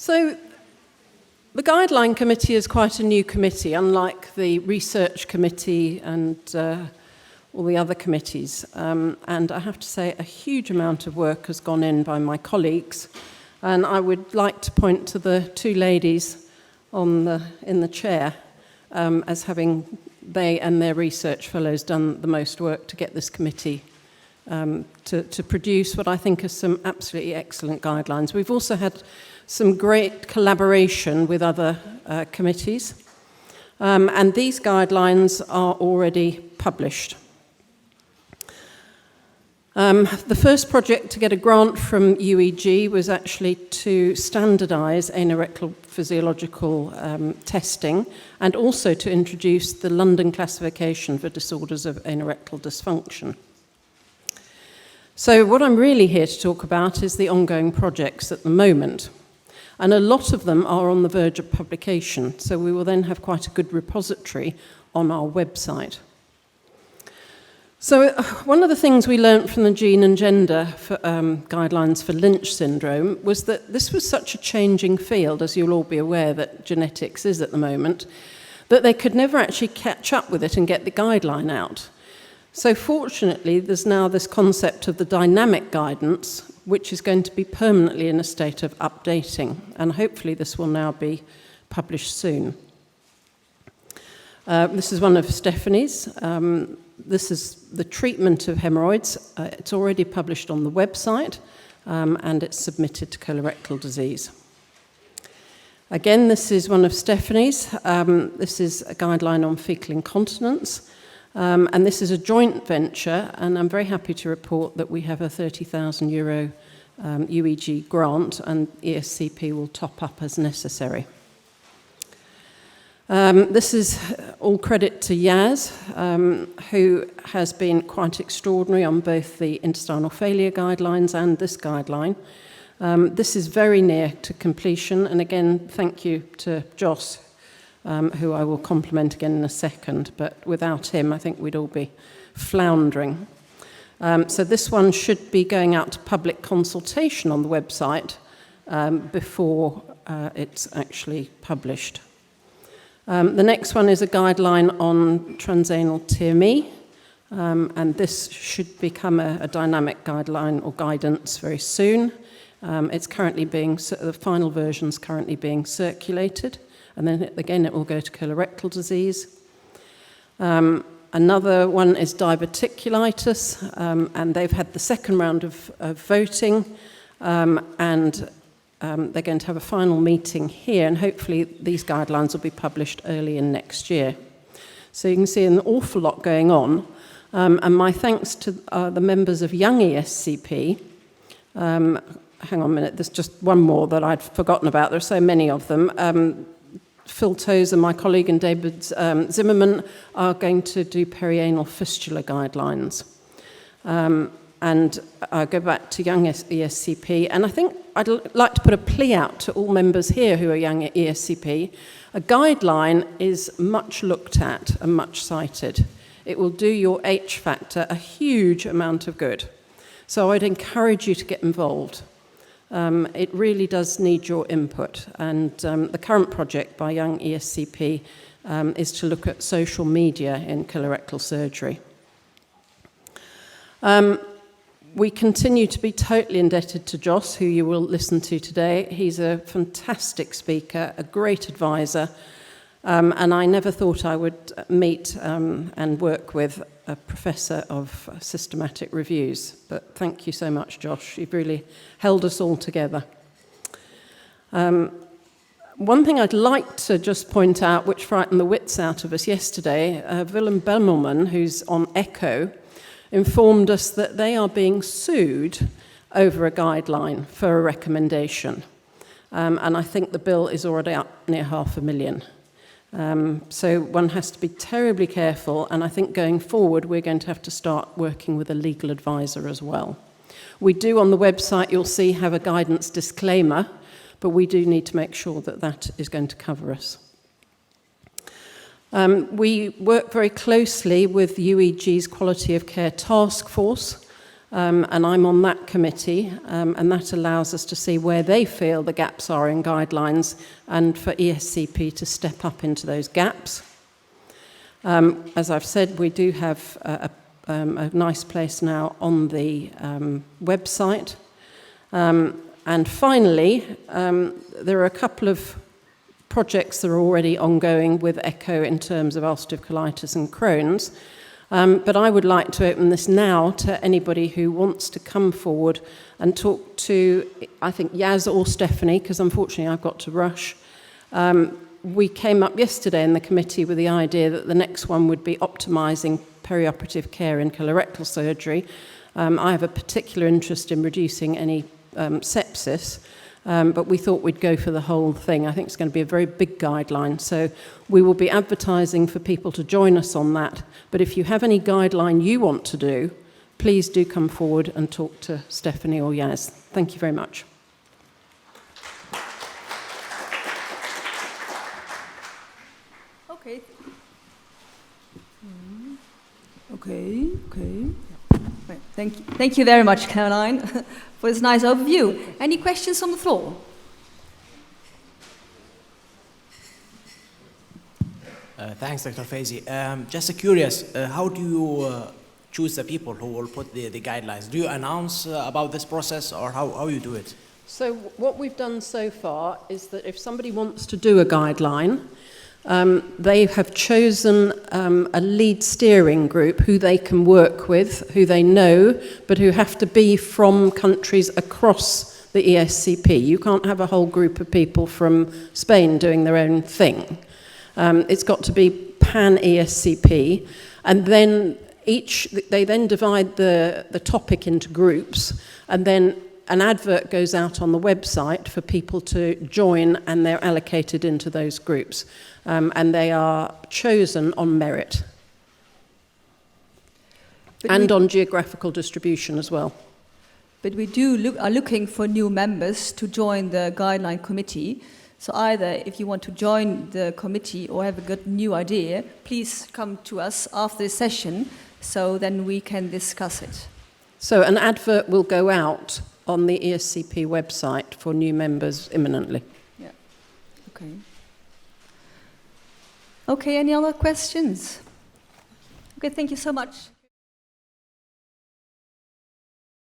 So the Guideline Committee is quite a new committee, unlike the Research Committee and all the other committees. And I have to say a huge amount of work has gone in by my colleagues. And I would like to point to the two ladies in the chair as having they and their research fellows done the most work to get this committee to produce what I think are some absolutely excellent guidelines. We've also had some great collaboration with other committees, and these guidelines are already published. The first project to get a grant from UEG was actually to standardise anorectal physiological testing and also to introduce the London classification for disorders of anorectal dysfunction. So what I'm really here to talk about is the ongoing projects at the moment. And a lot of them are on the verge of publication, so we will then have quite a good repository on our website. So one of the things we learnt from the Gene and Gender guidelines for Lynch syndrome was that this was such a changing field, as you'll all be aware that genetics is at the moment, that they could never actually catch up with it and get the guideline out. So fortunately, there's now this concept of the dynamic guidance, which is going to be permanently in a state of updating, and hopefully this will now be published soon. This is one of Stephanie's. This is the treatment of hemorrhoids. It's already published on the website, and it's submitted to colorectal disease. Again, this is one of Stephanie's. This is a guideline on fecal incontinence. And this is a joint venture, and I'm very happy to report that we have a €30,000 UEG grant, and ESCP will top up as necessary. This is all credit to Yaz, who has been quite extraordinary on both the intestinal failure guidelines and this guideline. This is very near to completion, and again, thank you to Joss, who I will compliment again in a second, but without him, I think we'd all be floundering. So this one should be going out to public consultation on the website before it's actually published. The next one is a guideline on transanal TME, and this should become a dynamic guideline or guidance very soon. It's currently the final version's currently being circulated. And then again, it will go to colorectal disease. Another one is diverticulitis, and they've had the second round of voting, and they're going to have a final meeting here, and hopefully these guidelines will be published early in next year. So you can see an awful lot going on, and my thanks to the members of Young ESCP. Hang on a minute, there's just one more that I'd forgotten about. There are so many of them. Phil Tozer, my colleague, and David Zimmerman are going to do perianal fistula guidelines. And I'll go back to Young ESCP, and I think I'd like to put a plea out to all members here who are Young ESCP. A guideline is much looked at and much cited. It will do your H factor a huge amount of good. So I'd encourage you to get involved. It really does need your input, and the current project by Young ESCP is to look at social media in colorectal surgery. We continue to be totally indebted to Joss, who you will listen to today. He's a fantastic speaker, a great advisor, and I never thought I would meet and work with a professor of systematic reviews. But thank you so much, Josh. You've really held us all together. One thing I'd like to just point out, which frightened the wits out of us yesterday, Willem Bemmelman, who's on ECHO, informed us that they are being sued over a guideline for a recommendation. And I think the bill is already up near $500,000. So one has to be terribly careful, and I think going forward we're going to have to start working with a legal advisor as well. We do on the website, you'll see, have a guidance disclaimer, but we do need to make sure that that is going to cover us. We work very closely with UEG's Quality of Care Task Force, and I'm on that committee, and that allows us to see where they feel the gaps are in guidelines and for ESCP to step up into those gaps. As I've said, we do have a nice place now on the website. And finally, there are a couple of projects that are already ongoing with ECHO in terms of ulcerative colitis and Crohn's. But I would like to open this now to anybody who wants to come forward and talk to, I think, Yaz or Stephanie, because unfortunately I've got to rush. We came up yesterday in the committee with the idea that the next one would be optimising perioperative care in colorectal surgery. I have a particular interest in reducing any sepsis, but we thought we'd go for the whole thing. I think it's going to be a very big guideline, so we will be advertising for people to join us on that. But if you have any guideline you want to do, please do come forward and talk to Stephanie or Yaz. Thank you very much. Okay. Okay. Right. Thank you very much, Caroline, for this nice overview. Any questions on the floor? Thanks, Dr. Vaizey. Just curious, how do you choose the people who will put the guidelines? Do you announce about this process, or how you do it? So what we've done so far is that if somebody wants to do a guideline, they have chosen a lead steering group who they can work with, who they know, but who have to be from countries across the ESCP. You can't have a whole group of people from Spain doing their own thing. It's got to be pan-ESCP, and then they then divide the topic into groups, and then an advert goes out on the website for people to join, and they're allocated into those groups. And they are chosen on merit and on geographical distribution as well. But we are looking for new members to join the Guideline Committee. So either if you want to join the committee or have a good new idea, please come to us after the session, so then we can discuss it. So an advert will go out on the ESCP website for new members imminently. Yeah. Okay. Okay, any other questions? Okay, thank you so much.